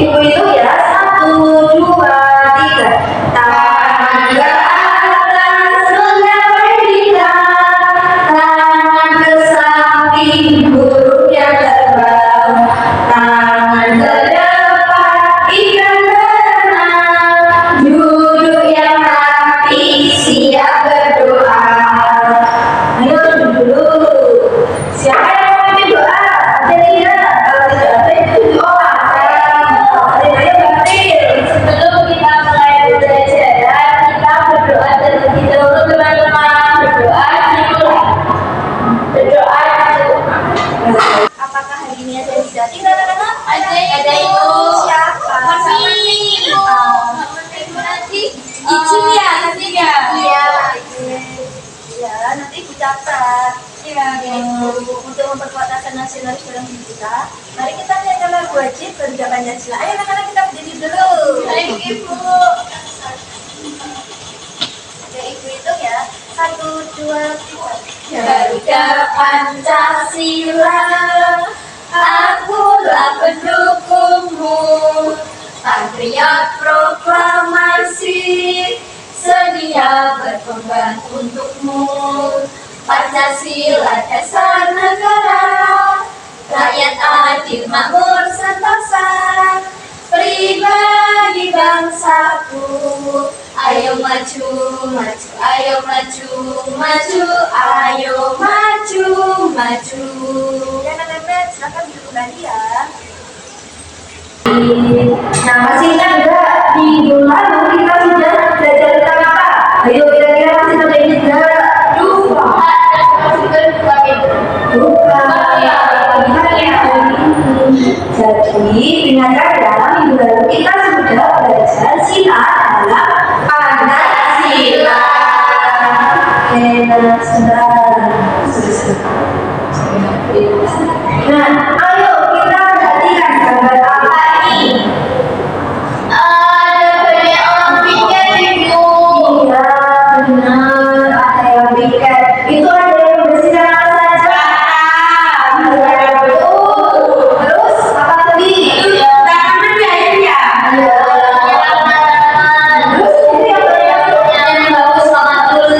Ibu itu ya, 1, 2, 3. Tangan ke atas, rendah merdeka. Tangan ke samping, burung yang terbang. Tangan ke depan, ikan berenang. Duduk yang rapi, siap berdoa. Ayo dulu. Siapa yang mau pimpin doa? Ada tidak? Kalau tidak ada itu doa. Ayo berakhir. Sebelum kita mulai belajar, kita berdoa terlebih dahulu teman-teman. Berdoa dimulai. Berdoa dimulai. Apakah hari ini ada yang tidak tinggal anak-anak? Ada itu. Siapa? Mami. Nanti izin ya, nanti ya. Iya. Ya, nanti ibu catat. Ya, untuk memperkuat rasa nasionalis dalam diri kita, mari kita nyanyikan lagu wajib Garuda Pancasila. Ayo anak-anak kita berdiri dulu. Ayo ibu. Oke, ibu itu ya. 1, 2, 3. Garuda Pancasila, akulah pendukungmu. Patriot proklamasi, sedia berkorban untukmu. Pancasila dasar negara, rakyat adil makmur sentosa, pribadi bangsaku. Ayo maju, maju, ayo maju, maju, ayo maju, maju. Ya anak-anak, silakan duduk kembali ya. Nah, masih ingat enggak di minggu lalu kita sudah belajar tentang apa? Ayo kira-kira masih pada ingat enggak? Duka. Jadi ingatkan dalam minggu lalu kita sudah belajar sila dalam Pancasila. Nah, ayo kita perhatikan gambar apa ini? Ada banyak orang piket ibu. Iya benar, ada yang piket. Itu ada yang bersihkan apa saja? Betul. Terus apa tadi? Tangan ya itu ya. Terus ini yang bagus sama tulis.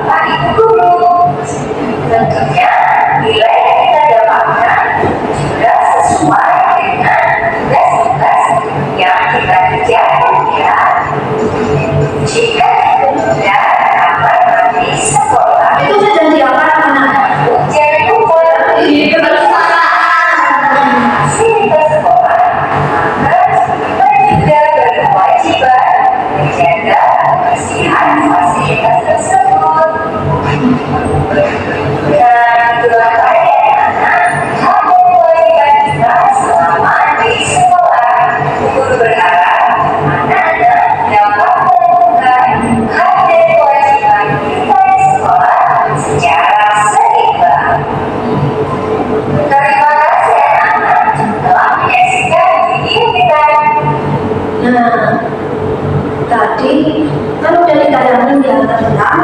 Pak Ibu Guru. Tentunya nilai yang kita dapatkan sudah sesuai dengan tugas-tugas yang kita kerjakan ya. Jika kemudian dapat di sekolah Itu sedang diapakan anak-anak? ujian kumpul Di perpustakaan. fasilitas sekolah, maka kita juga berkewajiban menjaga kebersihan fasilitas tersebut. Dan kedua kali anak hak kewajiban kita selama di sekolah. Guru berharap anak-anak dapat melakukan hak dan kewajiban kita di sekolah secara seimbang. Terima kasih anak-anak telah menyaksikan video kita. Nah, tadi kan udah ditayangin ya tentang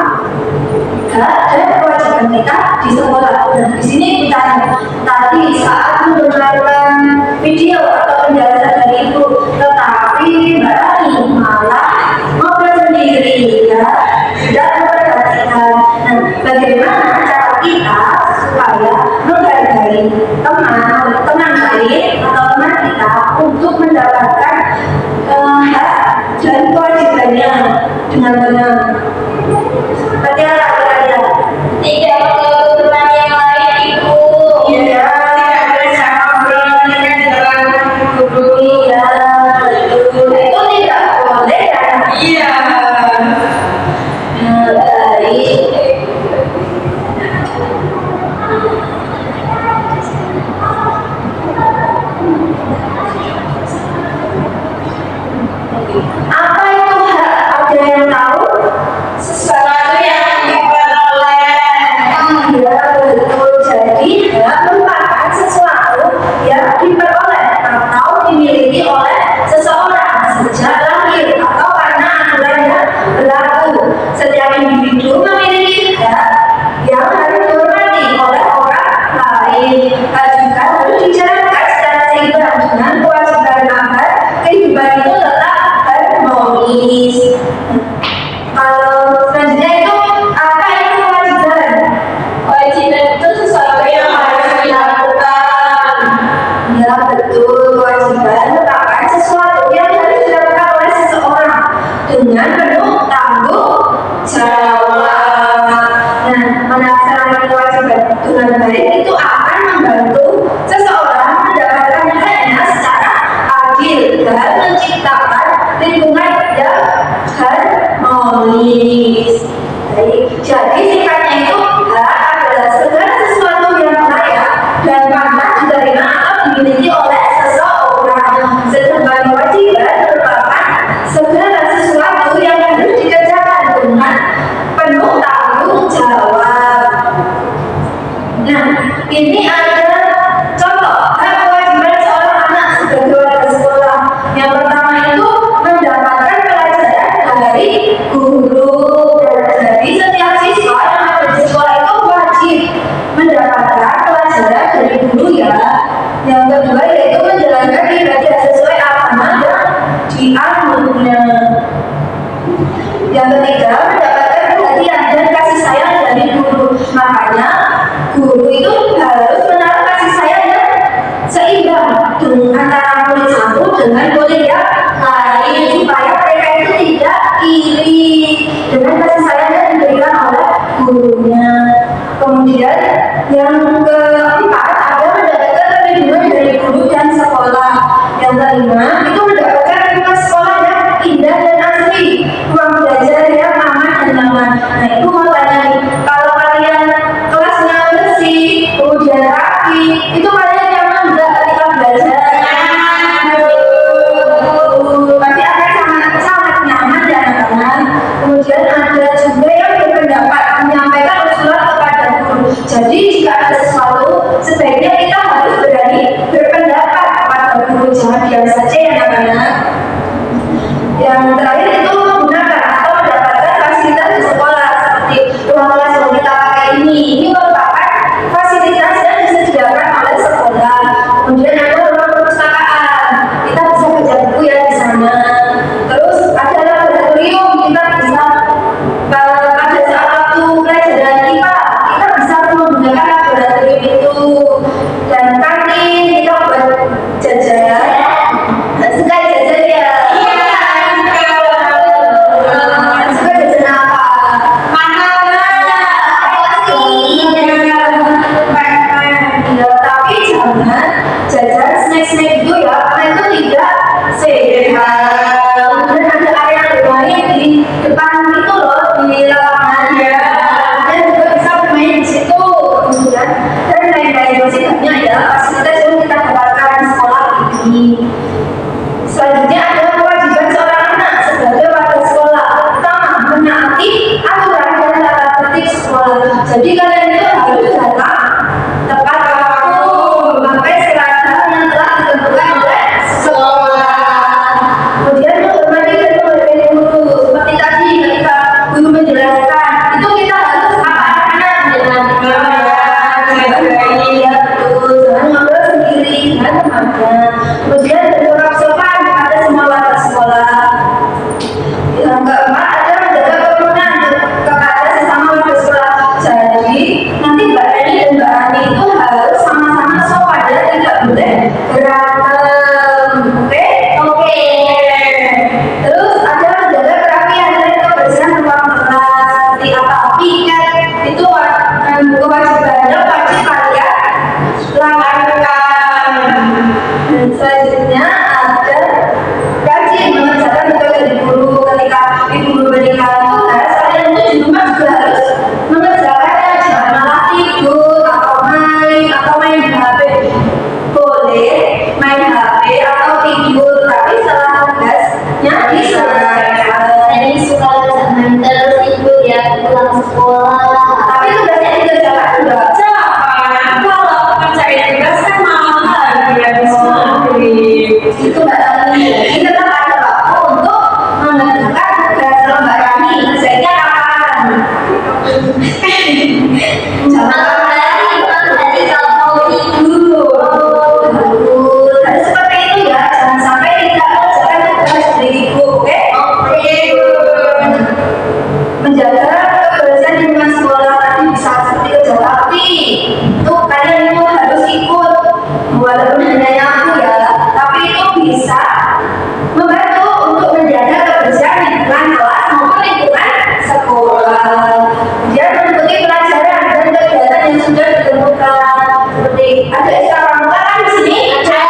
hak dan kewajiban kita di sekolah. Nah, di sini ditanya tadi saat mendengarkan video atau penjelasan dari ibu, tetapi Mbak Rani malah ngobrol sendiri ya, tidak memperhatikan. Nah, bagaimana cara kita supaya menghargai teman lain atau teman kita untuk mendapatkan hak dan kewajibannya dengan benar. Seperti apa kalian? Tidak mengganggu teman yang lain, Ibu. Iya, tidak bersama berolahraga di dalam guru. Iya, betul. Itu tidak boleh kan? Iya. Baik. Apa itu hak? Ada yang tahu? Sesuatu yang diperoleh. Iya, betul. Jadi hak merupakan sesuatu yang diperoleh atau dimiliki oleh seseorang sejak lahir atau karena aturan yang berlaku. Setiap individu memiliki hak yang harus dihormati oleh orang lain. Hak juga harus dijalankan secara seimbang dengan kewajiban agar kehidupan itu tetap harmonis. Kalau selanjutnya itu apa itu kewajiban? Kewajiban itu sesuatu yang harus dilakukan. Ya betul, kewajiban merupakan sesuatu yang harus dilakukan oleh seseorang dengan penuh tanggung jawab. Nah, melaksanakan kewajiban dengan baik itu akan membantu seseorang mendapatkan haknya secara adil dan menciptakan lingkungan yang harmonis. Baik, jadi sifatnya itu hak adalah segala sesuatu yang layak dan pantas diterima atau dimiliki oleh seseorang. Sedangkan kewajiban merupakan segala sesuatu yang harus dikerjakan dengan penuh tanggung jawab. Nah, ini ada contoh hak kewajiban seorang anak sebagai warga sekolah. Yang pertama itu mendapatkan pelajaran dari guru. Jadi setiap siswa yang ada di sekolah itu wajib mendapatkan pelajaran dari guru ya. Yang kedua yaitu menjalankan ibadah sesuai agama yang dianutnya. Yang ketiga mendapatkan perhatian dan kasih sayang dari guru. Makanya guru itu harus menaruh kasih sayang yang seimbang antara murid satu dengan murid yang lain supaya mereka itu tidak iri dengan kasih sayang yang diberikan oleh gurunya. Kemudian yang keempat ada mendapatkan perlindungan dari guru dan sekolah. Yang kelima itu mendapatkan lingkungan sekolah yang indah dan asri, ruang belajar yang aman dan nyaman. Nah itu mau tanya nih, kalau kalian kelasnya bersih, kemudian rapi, itu kalian nyaman nggak ketika belajar? Pasti akan sangat nyaman ya anak-anak. Kemudian ada juga yang berpendapat menyampaikan usulan kepada guru. Jadi jika ada sesuatu, sebaiknya kita harus berani berpendapat kepada guru. Jangan diam saja ya anak-anak. Yang terakhir itu menggunakan atau mendapatkan fasilitas di sekolah seperti ruang kelas yang kita pakai ini. Ini merupakan fasilitas yang disediakan oleh sekolah. Kemudian ada ruang perpustakaan, kita bisa baca buku ya di sana. Terus ada laboratorium, kita bisa pada saat waktu Jadi kalian itu harus datang tepat waktu, memakai seragam yang telah ditentukan oleh sekolah. Kemudian menghormati dan menghargai guru. Seperti tadi ketika guru menjelaskan, itu kita harus apa adanya dengan menghargai, ya betul. Jangan ngobrol sendiri dengan temannya. Kemudian bersikap sopan pada semua warga sekolah. Yang keempat ada menjaga kerukunan kepada sesama warga sekolah. Jadi nanti Mbak Eni dan Mbak Ani itu harus sama-sama sopan ya, tidak boleh berantem. Oke? Oke. Terus ada menjaga kerapian dan kebersihan ruang kelas. Seperti apa piket itu kewajibannya wajib kalian lakukan. Dan selanjutnya ada rajin mengerjakan tugas dari guru. Ketika ibu guru berikan tugas, kalian itu di rumah juga harus mengerjakannya. Jangan malah tidur atau main HP. Boleh main HP atau tidur, tapi setelah tugasnya diselesaikan. Jadi suka main terus tidur ya pulang sekolah. Tapi tugasnya dikerjakan enggak? Kalau percaya tugas kan mahal habis maghrib. Itu Mbak Tani. Ini tetap ada waktu untuk mengerjakan tugas. Kalau Mbak Tani kerjanya kapan? Jangan Malam hari kalau mau tidur. bagus. Harus seperti itu ya. Jangan sampai tidak mengerjakan tugas dari ibu. Oke? Menjaga kebersihan lingkungan sekolah tadi bisa seperti kerja bakti. Itu kalian itu harus ikut, walaupun hanya nyapu ya, tapi itu bisa membantu untuk menjaga kebersihan lingkungan kelas maupun lingkungan sekolah. Dia mengikuti pelajaran dan kegiatan yang sudah ditentukan. Seperti ada ekstra pramuka kan di sini ada.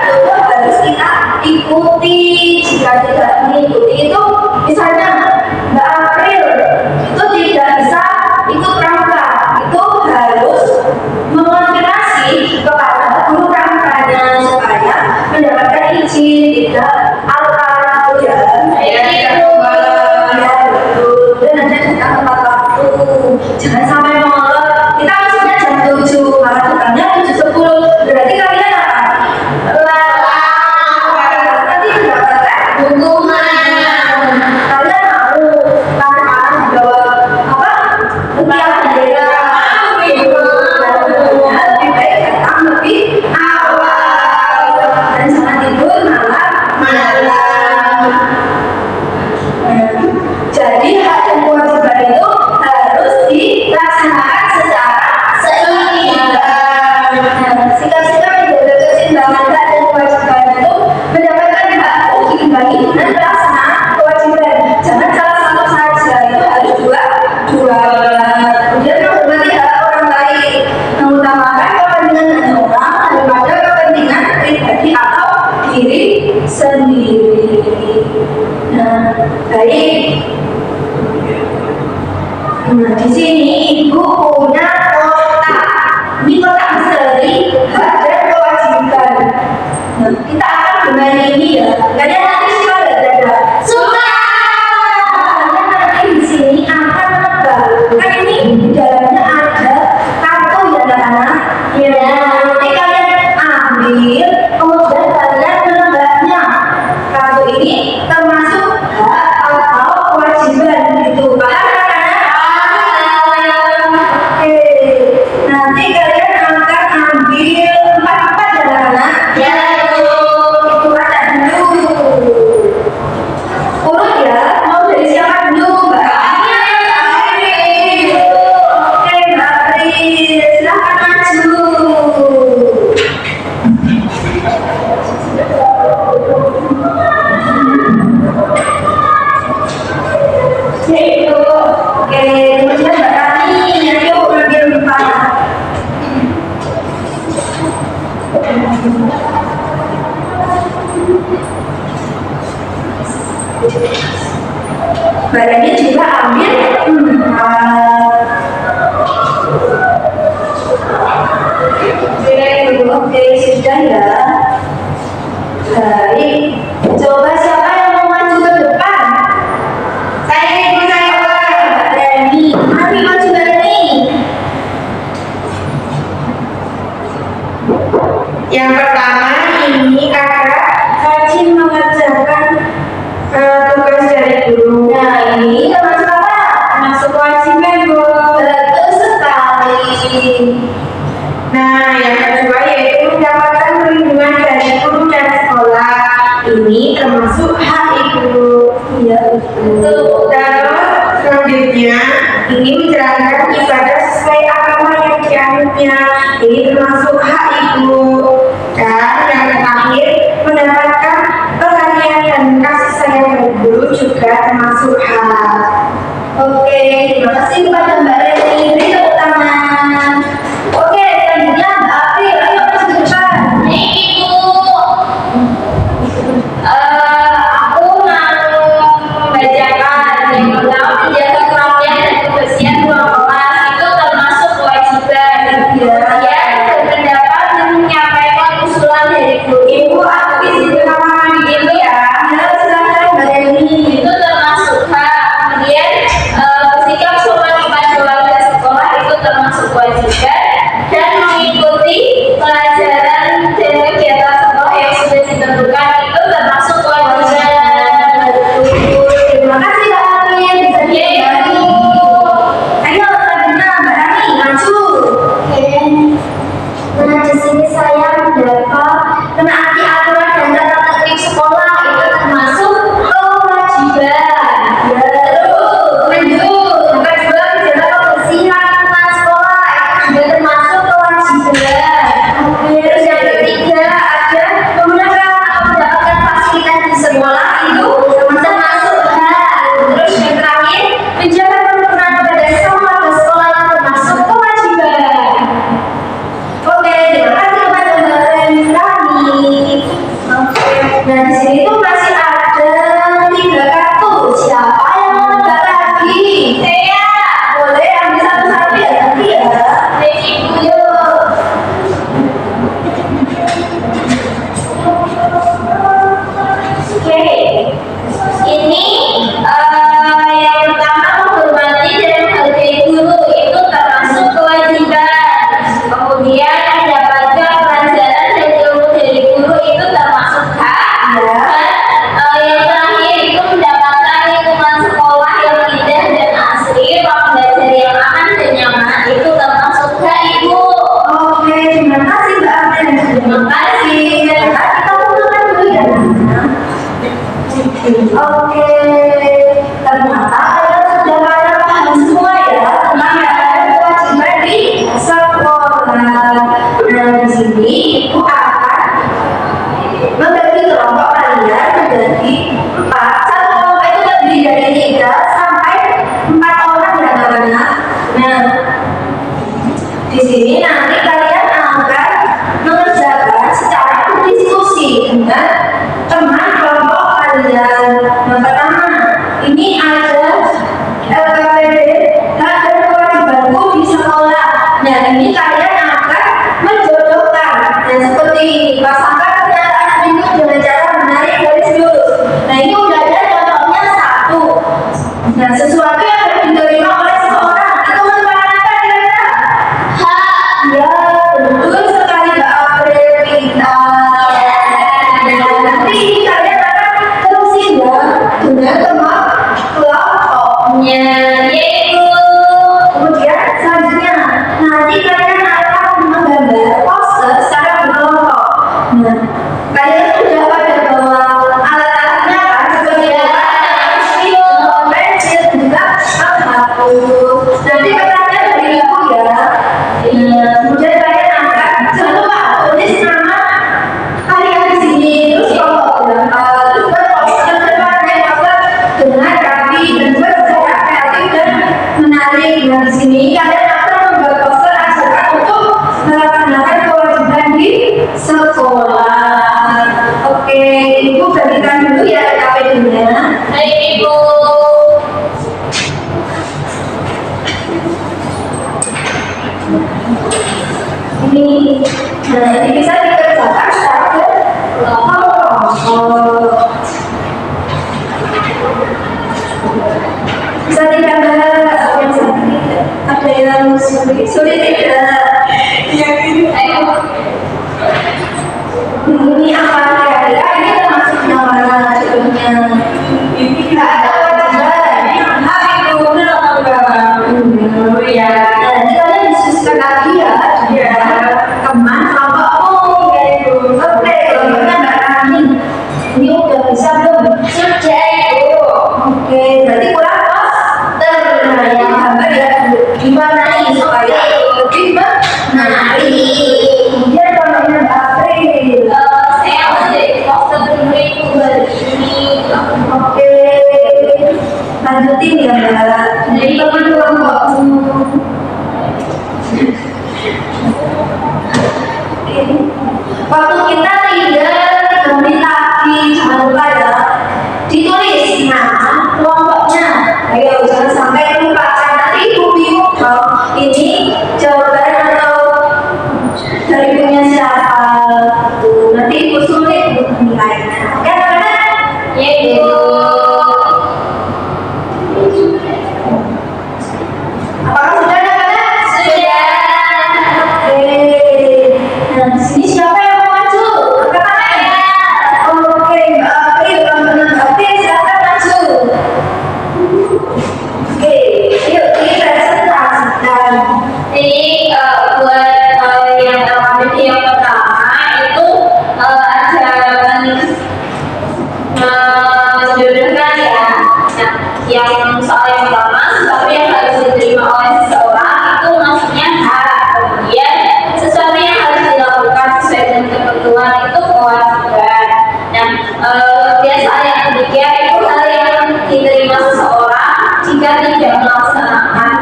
Itu harus kita ikuti. Jika tidak mengikuti itu, misalnya Mbak April itu tidak bisa ikut pramuka, itu harus mengonfirmasi kepada guru pramukanya supaya mendapatkan izin, tidak alpa gitu ya. Iya, tidak Ya betul. Dan nanti kita tepat waktu, jangan sampai molor. Kita maksudnya jam 7, malah datangnya 7.10. Berarti kalian apa? Nanti mendapatkan hukuman. Kalian mau tangan di bawah apa? Tiang bendera. Lebih baik datang lebih awal dan jangan tidur malam. Jadi hak dan kewajiban itu harus dilaksanakan secara seimbang. Sikap-sikap menjaga keseimbangan hak dan kewajiban itu mendapatkan hak untuk diimbangi dengan pelaksanaan kewajiban. Jangan salah satu saja, itu harus dua-duanya. Kemudian menghormati hak orang lain, mengutamakan kepentingan banyak orang daripada kepentingan pribadi atau diri sendiri. Nah, baik. Nah, di sini ibu punya kotak. Ini kotak misteri hak dan kewajiban. Nah, kita akan bermain ini ya. Kalian nanti suka nggak Dada? Suka. Kalian nanti di sini akan menebak. Kan ini di dalamnya ada kartu ya anak-anak. Ya. Nanti kalian ambil, kemudian kalian menebaknya. Kartu ini termasuk hak atau kewajiban gitu. Paham anak-anak? Oke. Nanti kalian akan ambil 4 ya anak-anak. Ya. Itu ada dulu. Urut ya. Mau dari siapa dulu, Mbak? Oke, Mbak April. Silahkan maju. Itu. Oke, kemudian Mbak Rani, ayo ambil 4. Badannya juga ambil 4. Oke, sudah ya. Baik. Coba siapa yang mau maju ke depan? Saya ikut saya. Mbak Rani. Mari maju Mbak Rani. ini menjalankan ibadah sesuai agama yang dianutnya. Ini termasuk hak ibu. Dan yang terakhir, mendapatkan perhatian dan kasih sayang dari guru juga termasuk hak. Oke, terima kasih kepada Mbak Reni. Beri tepuk tangan. Oke, selanjutnya Mbak April. Ayo maju ke depan. Nih Ibu, aku mau membacakan yang pertama menjaga kerapian dan kebersihan ruang kelas itu termasuk kewajiban. Kemudian berpendapat dan menyampaikan usulan dari guru. Ibu, aku isi rekaman Gitu ya. Ya, silakan Mbak Reni. Itu termasuk hak. Kemudian bersikap sopan kepada warga sekolah itu termasuk kewajiban dan mengikuti pelajaran dan kegiatan sekolah yang sudah ditentukan itu termasuk kewajiban. Terima kasih Mbak April. Bisa Ya, dibantu. Ibu. Ayo selanjutnya Mbak Rani, maju. Nah, di sini saya mendapat menaati aturan dan tata tertib sekolah itu termasuk kewajiban. Terus lanjut, nomor 2 menjaga kebersihan lingkungan sekolah itu juga termasuk kewajiban. Terus yang ketiga ada menggunakan atau mendapatkan fasilitas di sekolah itu termasuk hak. Terus yang terakhir menjaga kerukunan pada sesama warga sekolah itu termasuk kewajiban. Oke, terima kasih kepada Mbak Rani. Nah, di sini tuh masih ada 3 kartu. Siapa yang mau nebak lagi? Saya Boleh ambil satu-satu ya nanti ya. Baik Ibu yuk. Oke, ini yang pertama menghormati dan menghargai guru itu termasuk kewajiban. Kemudian mendapatkan pelajaran dan ilmu dari guru itu termasuk hak. Dan yang terakhir itu mendapatkan lingkungan sekolah yang indah dan asri, ruang belajar yang aman dan nyaman itu termasuk hak Ibu. Oke, terima kasih Mbak April. Terima kasih. Nah, kita kumpulkan dulu ya. Oke, ternyata kalian sudah pada paham semua ya tentang kewajiban di sekolah. Nah, di sini Ibu akan membagi kelompok kalian menjadi 4. Satu kelompok itu terdiri dari 3 sampai 4 orang ya teman-teman. Nah, di sini nanti kalian akan mengerjakan secara berdiskusi dengan teman kelompok kalian. Yang pertama, ini ada LKPD, hak dan kewajibanku di sekolah. Nah, ini kalian akan menjodohkan. Nah, seperti ini, pasangkan pernyataan berikut dengan cara menarik garis lurus. Nah, ini udah ada contohnya 1. Nah, sesuatu yang harus diterima oleh seseorang itu merupakan apa kira-kira? Hak. Ya, betul sekali Mbak April, pintar. Nah, nanti kalian akan terusin ya dengan teman kelompoknya. Yaitu Kemudian selanjutnya, nanti kalian akan menggambar poster secara berkelompok. Nah, kalian sudah pada bawa alat-alatnya kan, seperti pensil, juga menghapus. Nanti pertanyaan dari ibu ya. Kemudian kalian akan jangan lupa tulis nama kalian di sini, terus kelompok berapa, terus buat poster dengan rapi dan buat secara kreatif dan menarik. Nah, di sini kalian akan membuat poster ajakan untuk melaksanakan kewajiban di sekolah. Oke, Ibu bagikan dulu ya KPD-nya. baik Ibu. Ini, nah ini bisa dikerjakan secara berkelompok. Bisa digambar ada yang sulit tidak? Ayo. Ini apa kira-kira? Ini termasuk yang mana contohnya? Ini tidak ada kewajiban. Ibu, benar atau enggak? Ya. Nanti kalian diskusikan lagi ya dengan teman kelompokmu ya Ibu. Oke, kelompoknya Mbak Rani. Ini udah bisa belum? Sudah Ibu. Oke, berarti kurang poster. Nah, yang menggambar ya, diwarnai supaya lebih menarik. Kemudian contohnya Mbak April. Saya menjadi poster dulu hari ini. Oke, lanjutin ya Mbak. Jadi teman-teman waktu kita tidak menit jangan lupa ya ditulis kelompoknya. Ayo jangan sampai lupa nanti ibu bingung dong ini jawaban atau dari punya siapa tuh nanti ibu sulit untuk menilainya. Ya teman-teman. ya Ibu. Apakah sudah teman-teman? Sudah. Oke. Nah, di sini siapa yang mau maju? Angkat tangan. Oke, Mbak April, teman-teman Mbak April, silakan maju. Oke, yuk kita presentasikan. Jadi buat yang akademik yang pertama itu ada menjodohkan ya. Nah, yang soal yang pertama sesuatu yang harus diterima oleh seseorang itu maksudnya hak. Kemudian sesuatu yang harus dilakukan sesuai dengan ketentuan itu kewajiban. Nah, biasa yang ketiga itu hal yang diterima seseorang jika tidak melaksanakan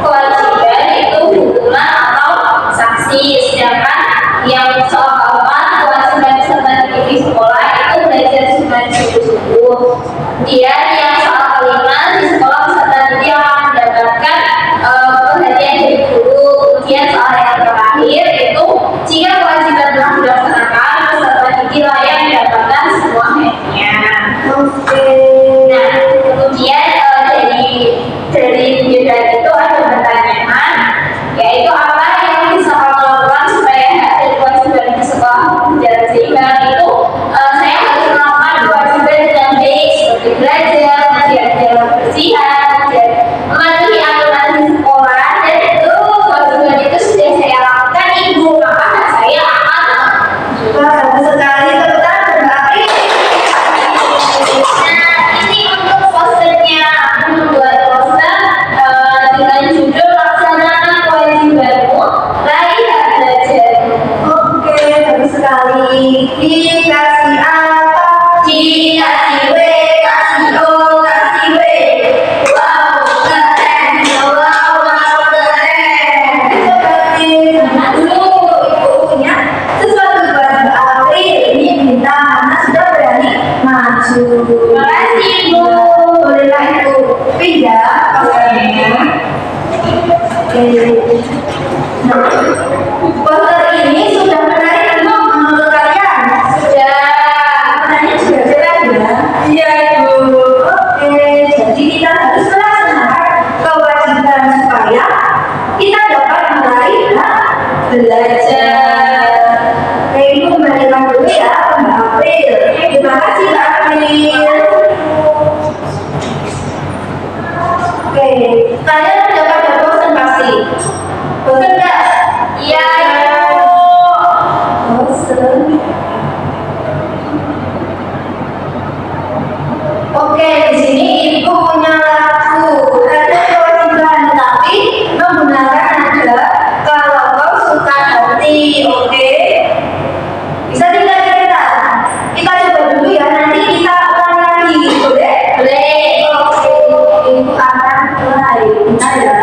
kewajiban itu hukuman atau sanksi. Sedangkan yang soal keempat kewajiban peserta didik di sekolah itu belajar dengan sungguh-sungguh. Kemudian yang soal kelima di sekolah peserta didik akan mendapatkan perhatian dari guru. Kemudian soal yang terakhir itu jika kewajiban telah dilaksanakan peserta didik layak mendapatkan semua haknya. Oke. Nah, kemudian dari jeda itu ada pertanyaan, yaitu apa yang bisa kamu lakukan supaya hak dan kewajiban di sekolah berjalan seimbang. Itu saya harus melakukan kewajiban dengan baik seperti belajar, menjaga kebersihan, kemudian mematuhi aturan di sekolah, dan itu kewajiban itu sudah saya lakukan Ibu, maka hak saya aman. Wah, bagus sekali teman-teman Mbak April. Nah, ini untuk posternya. Aku membuat poster dengan judul Laksanakan Kewajibanmu, Raih Hak Belajarmu. Oke, bagus sekali. Dikasih apa? Dikasih W, kasih O, kasih W. Wow, keren. Wow, keren. Seperti nah dulu ibu punya sesuatu buat Mbak April. Ini bintang karena sudah berani maju. Terima kasih, Ibu. Bolehlah ibu pindah posternya. Oke. Nah, poster ini sudah menarik belum menurut kalian? Sudah. Warnanya juga cerah ya. Iya, Ibu. Oke, jadi kita harus melaksanakan kewajiban supaya kita dapat meraih hak belajar. Oke, ibu kembalikan dulu ya ke Mbak April. Terima kasih Mbak April. Oke, kalian sudah pada bosan pasti. Bosan nggak? Iya, Ibu. Bosan. Oke, di sini ibu punya lagu. Ada kewajiban, tapi menggunakan nada kalau kau suka hati. Oke, bisa tidak kita? Kita coba dulu ya. Nanti kita ulang lagi, boleh? Boleh. Oke, ibu akan mulai. Bentar ya.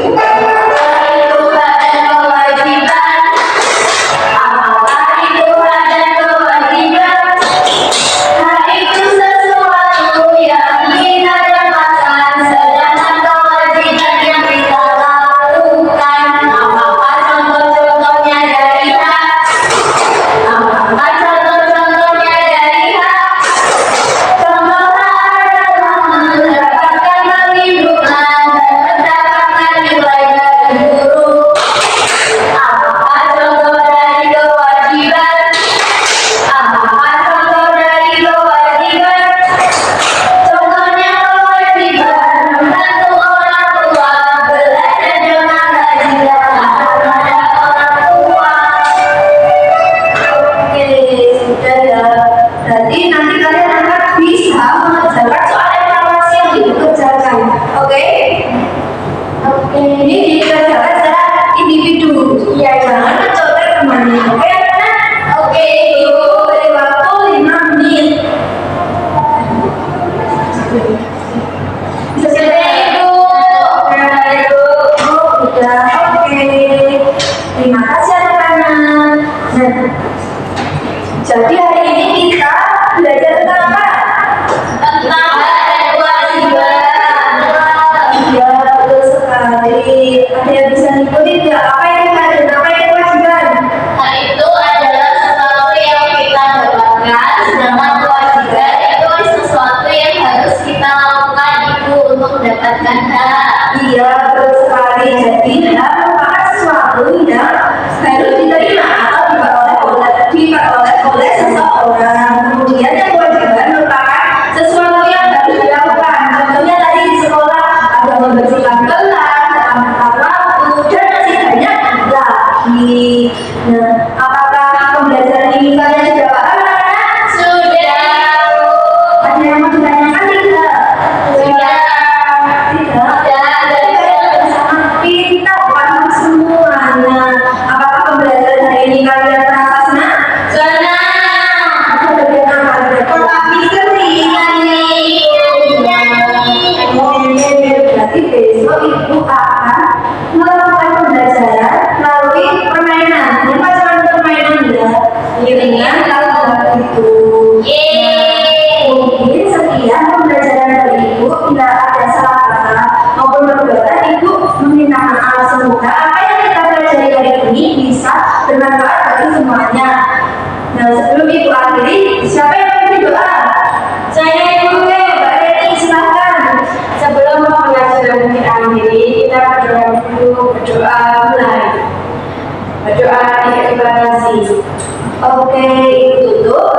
itu hak dan kewajiban? Apakah itu hak dan kewajiban? Hak itu sesuatu yang kita dapatkan, sedangkan kewajiban yang kita lakukan. Apakah contoh-contohnya dari hak? Apakah contoh-contohnya dari hak? Contoh hak adalah mendapatkan perlindungan dan mendapatkan nilai dari guru. Apakah contoh dari kewajiban? Apakah contoh dari kewajiban? Contohnya kewajiban membantu orang tua, belajar dengan rajin dan taat pada orang tua. Oke, sudah ya. Berarti nanti kalian akan bisa mengerjakan soal evaluasi yang dikerjakan. Oke? Oke, ini dikerjakan secara individu. Ya, jangan mencoba temannya. Oke, anak-anak? Oke, Ibu beri waktu 5 menit. Sudah Ibu. Sudah Ibu. Oh, udah. Oke. Terima kasih anak-anak. Nah, jadi hari ini kita belajar tentang apa? Tentang hak dan kewajiban. Iya, betul sekali. Ada yang bisa ngikutin nggak? Apa yang hak dan apa yang kewajiban? Hak itu adalah sesuatu yang kita dapatkan, sedangkan kewajiban itu sesuatu yang harus kita lakukan itu untuk mendapatkan hak. Iya, betul sekali. Jadi, hak merupakan sesuatu yang harus diterima atau diperoleh oleh seseorang. Kemudian yang kewajiban merupakan sesuatu yang harus dilakukan. Contohnya tadi di sekolah ada membersihkan kelas, dalam tepat waktu, dan masih banyak lagi. Nah, apakah pembelajaran ini kalian sudah paham, anak-anak? Sudah. Ada yang mau ditanyakan tidak? Sudah. Tidak. Sudah. Sama pintar, paham semuanya. Apakah pembelajaran hari ini kalian merasa senang? Senang. Atau bagian apa? Tetap misteri. Berarti besok ibu akan melakukan pembelajaran melalui permainan. Bukan cuma permainan ya, dengan lagu itu. Yeay. Mungkin sekian pembelajaran dari ibu. Bila ada salah kata maupun perbuatan, ibu meminta maaf. Semoga apa yang kita pelajari hari ini bisa bermanfaat bagi semuanya. Nah, sebelum ibu akhiri, siapa yang mau berdoa? Saya Ibu. Mbak Reni, silakan. Sebelum pembelajaran kita akhiri, kita berdoa dulu. Berdoa mulai. Berdoa tidak dibatasi. Oke, ibu tutup.